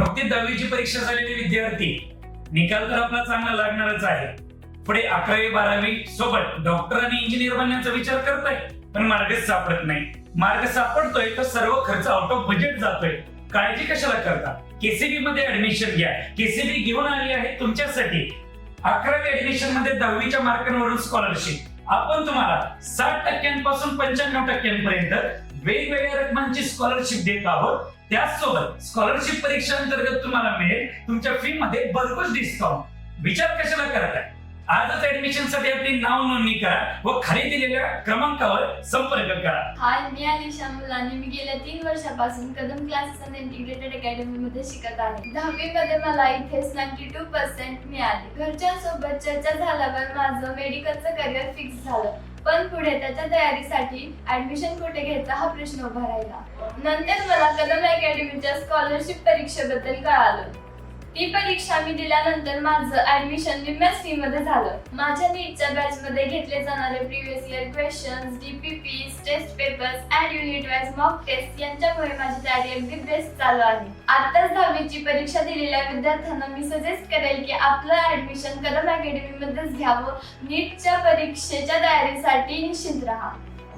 नुकतीच 10वी परीक्षा झालेले विद्यार्थी निकाल तर आपला चांगला लागणारच आहे. पुढे 11वी 12वी सोबत डॉक्टर आणि इंजिनियर बनण्याचा विचार करताय, पण मार्गच सापडत नाही. मार्ग सापडतोय तर सर्व खर्च आउट ऑफ बजेट जातोय. काळजी कशाला करता? केसीबी मध्ये ऍडमिशन घ्या. केसीबी घेऊन आली आहे तुमच्यासाठी 11वी ऍडमिशन मध्ये 10वीच्या मार्कांवरून स्कॉलरशिप. आपण तुम्हाला 60% पासून 95% वेगवेगळ्या रकमांची स्कॉलरशिप देत आहोत. त्याचसोबत स्कॉलरशिप परीक्षा अंतर्गत तुम्हाला मिळेल तुमच्या फी मध्ये भरघोस डिस्काउंट. विचार कशाला करताय? आजच ऍडमिशन साठी आपली नाव नोंदणी करा व खाली दिलेल्या क्रमांकावर संपर्क करा. हाय, मी अलिशा मुलानी. मी गेल्या 3 वर्षापासून Kadam classes and integrated academy मध्ये शिकत आहे. 10वी मध्ये मला इथे 92% मिळाले. घरच्यांसोबत चर्चा झाल्यावर माझं मेडिकलचं करिअर फिक्स झालं. पण पुढे त्याच्या तयारीसाठी ऍडमिशन कुठे घ्यायचा हा प्रश्न उभा राहिला. नंतर मला कदम अकॅडमीच्या स्कॉलरशिप परीक्षेबद्दल कळालं. ती परीक्षा मी दिल्यानंतर माझं ऍडमिशन निम्म्याच फी मध्ये झालं. माझ्या नीटच्या बॅच मध्ये घेतले जाणारे previous year questions, DPP, test papers and unit wise mock test यांच्यामुळे माझी तयारी अगदी बेस्ट चालू आहे. आताच 10वीची परीक्षा दिलेल्या विद्यार्थ्यांना मी सजेस्ट करेल की आपलं ऍडमिशन कदम अकॅडमी मध्येच घ्यावं. नीटच्या परीक्षेच्या तयारीसाठी निश्चिंत राहा.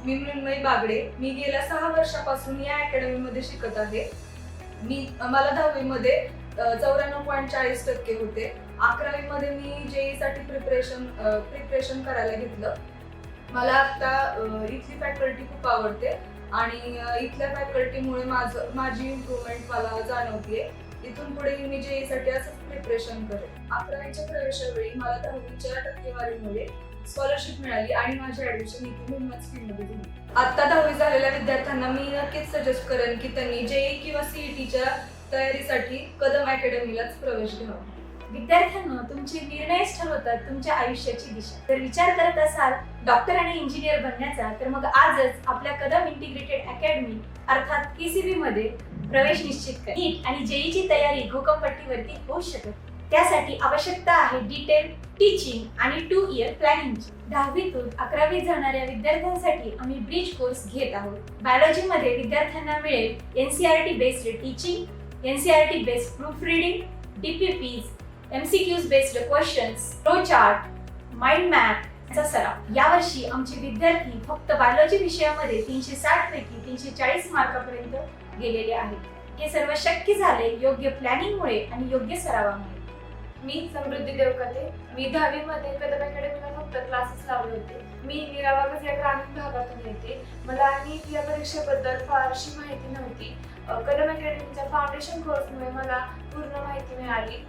मी मृण्मयी बागडे. मी गेल्या 6 वर्षापासून या अकॅडमी मध्ये शिकत आहे. मला 10वी मध्ये 94.40% होते. 11वी मध्ये मी जेई साठी प्रिपरेशन करायला घेतलं. मला आता इथली फॅकल्टी खूप आवडते आणि इथल्या फॅकल्टीमुळे माझी इम्प्रूव्हमेंट मला जाणवतीये. इथून पुढे मी जेई साठी असंच प्रिपरेशन करेन. 11वीच्या प्रवेशावेळी मला 10वीच्या टक्केवारीमुळे स्कॉलरशिप मिळाली आणि माझे ऍडमिशन इथे निम्म्याच फीमध्ये झाले. आता 10वी झालेल्या विद्यार्थ्यांना मी नक्कीच सजेस्ट करेन की त्यांनी जेई किंवा सीईटीच्या तयारीसाठी कदम अकॅडमीलाच प्रवेश घ्यावा. विद्यार्थ्यांनो, तुमचे निर्णयच ठरवतात तुमच्या आयुष्याची दिशा. जर विचार करत असाल डॉक्टर आणि इंजिनियर बनण्याचा, तर मग आजच आपल्या कदम इंटिग्रेटेड अकॅडमी अर्थात केसीबी मध्ये प्रवेश निश्चित करा. नीट आणि जेईची तयारी घोकंपट्टीवरती होऊ शकत. त्यासाठी आवश्यकता आहे डिटेल टीचिंग आणि 2 इयर प्लॅनिंगची. 10वीतून 11वीत जाणाऱ्या विद्यार्थ्यांसाठी आम्ही ब्रिज कोर्स घेत आहोत. बायोलॉजी मध्ये विद्यार्थ्यांना मिळेल NCERT based teaching, NCERT based proof reading, DPPs, MCQs based questions, flow chart, mind map चा सराव. यावर्षी आमचे विद्यार्थी फक्त बायोलॉजी विषयामध्ये 360 पैकी 340 मार्कापर्यंत गेलेले आहेत. हे सर्व शक्य झाले योग्य प्लॅनिंगमुळे आणि योग्य सरावामुळे. मी समृद्धी देवकते. मी 10वी मध्ये कदम अकॅडमीला फक्त क्लासेस लावले होते. मी निरावागज या ग्रामीण भागातून येते. मला नीट या परीक्षेबद्दल फारशी माहिती नव्हती. कदम अकॅडमीच्या फाउंडेशन कोर्समुळे मला पूर्ण माहिती मिळाली.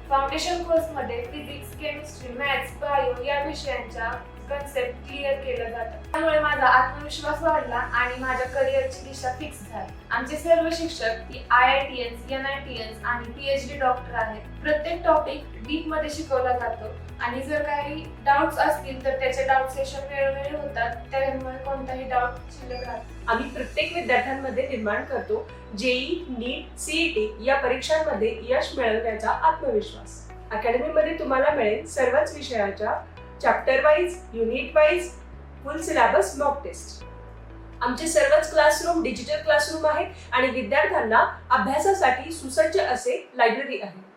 फाउंडेशन कोर्समध्ये फिजिक्स, केमिस्ट्री, मॅथ्स, बायो या विषयांच्या कन्सेप्ट क्लिअर केलं जातं. त्यामुळे माझा आत्मविश्वास वाढला आणि माझ्या करिअरची दिशा फिक्स झाली. आमचे सर्व शिक्षक IITians, NITians आणि PhD डॉक्टर आहेत. प्रत्येक टॉपिक डीप मध्ये शिकवला जातो आणि जर काही डाऊट्स असतील तर त्याचे डाऊट सेशन वेळोवेळी होतात. त्यामुळे कोणताही डाऊट शिल्लक राहत. आम्ही प्रत्येक विद्यार्थ्यांमध्ये निर्माण करतो जेई, नीट, सीईटी या परीक्षांमध्ये यश मिळवण्याचा आत्मविश्वास. अकॅडमीमध्ये तुम्हाला मिळेल सर्वच विषयाच्या chapter wise, unit wise, full syllabus mock test. आमचे सर्वच क्लासरूम डिजिटल क्लासरूम आहेत आणि विद्यार्थ्यांना अभ्यासासाठी सुसज्ज असे लायब्ररी आहे.